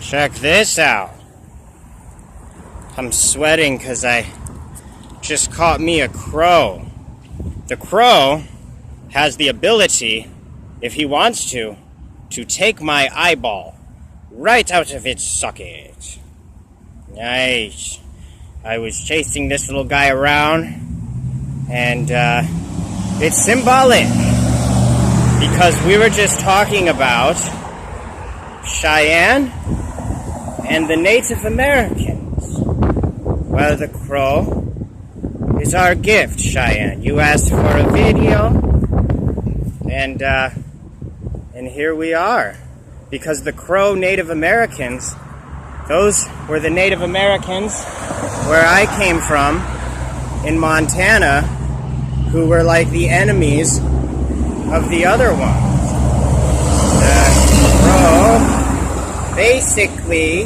Check this out. I'm sweating because I just caught me a crow. The crow has the ability, if he wants to take my eyeball right out of its socket. Nice. I was chasing this little guy around, and it's symbolic because we were just talking about Cheyenne and the Native Americans. Well, the crow is our gift, Cheyenne. You asked for a video, and here we are. Because the Crow Native Americans, those were the Native Americans where I came from in Montana, who were like the enemies of the other ones. The Crow basically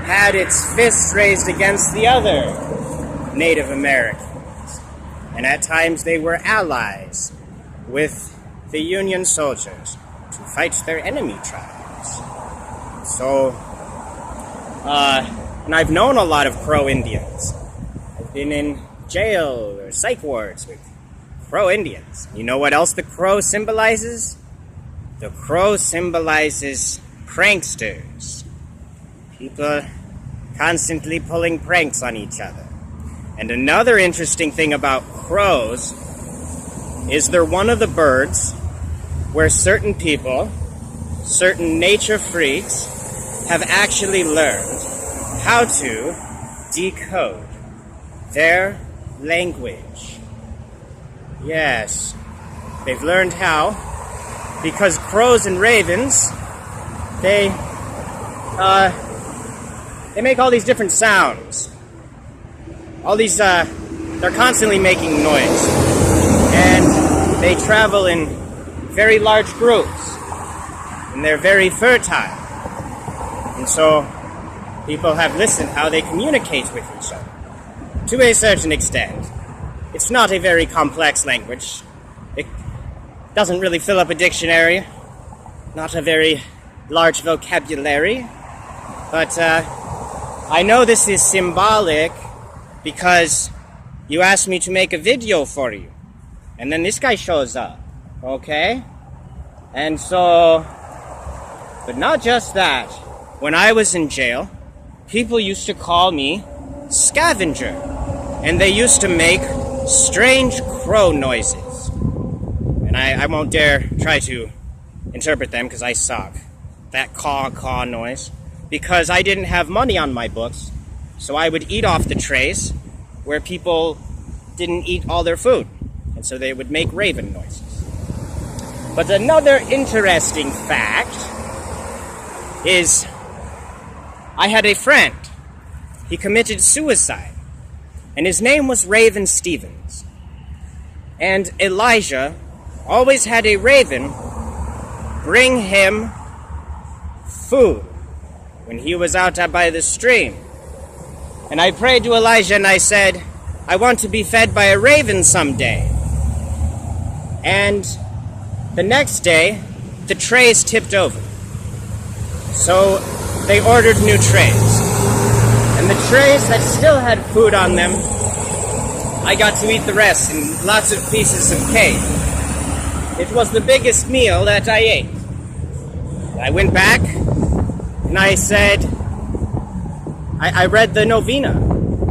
had its fists raised against the other Native Americans. And at times they were allies with the Union soldiers to fight their enemy tribes. So, and I've known a lot of Crow Indians. I've been in jail or psych wards with Crow Indians. You know what else the crow symbolizes? The crow symbolizes pranksters. People constantly pulling pranks on each other. And another interesting thing about crows is they're one of the birds where certain people, certain nature freaks, have actually learned how to decode their language. Yes, they've learned how, because crows and ravens, they make all these different sounds. All these, they're constantly making noise. And they travel in very large groups, and they're very fertile. And so people have listened how they communicate with each other. To a certain extent. It's not a very complex language. It doesn't really fill up a dictionary. Not a very large vocabulary. But I know this is symbolic because you asked me to make a video for you. And then this guy shows up. Okay? And so, but not just that. When I was in jail, people used to call me Scavenger. And they used to make strange crow noises. And I won't dare try to interpret them because I suck. That caw noise. Because I didn't have money on my books, so I would eat off the trays where people didn't eat all their food. And so they would make raven noises. But another interesting fact is I had a friend. He committed suicide. And his name was Raven Stevens. And Elijah always had a raven bring him food when he was out by the stream. And I prayed to Elijah and I said, I want to be fed by a raven someday. And the next day, the trays tipped over. So they ordered new trays. And the trays that still had food on them, I got to eat the rest and lots of pieces of cake. It was the biggest meal that I ate. I went back and I said, I read the novena.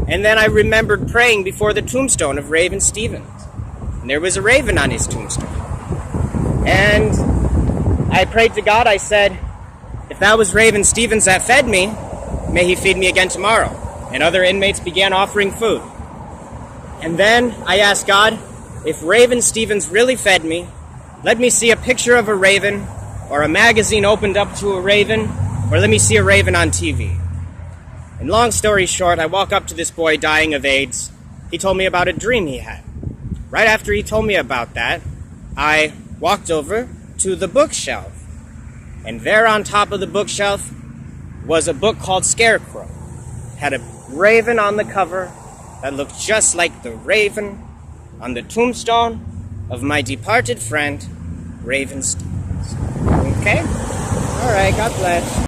And then I remembered praying before the tombstone of Raven Stevens. And there was a raven on his tombstone. And I prayed to God, I said, if that was Raven Stevens that fed me, may he feed me again tomorrow. And other inmates began offering food. And then I asked God, if Raven Stevens really fed me, let me see a picture of a raven, or a magazine opened up to a raven, or let me see a raven on TV. And long story short, I walk up to this boy dying of AIDS. He told me about a dream he had. Right after he told me about that, I walked over to the bookshelf. And there on top of the bookshelf was a book called Scarecrow. It had a raven on the cover that looked just like the raven on the tombstone of my departed friend, Raven Stevens. Okay? Alright, God bless.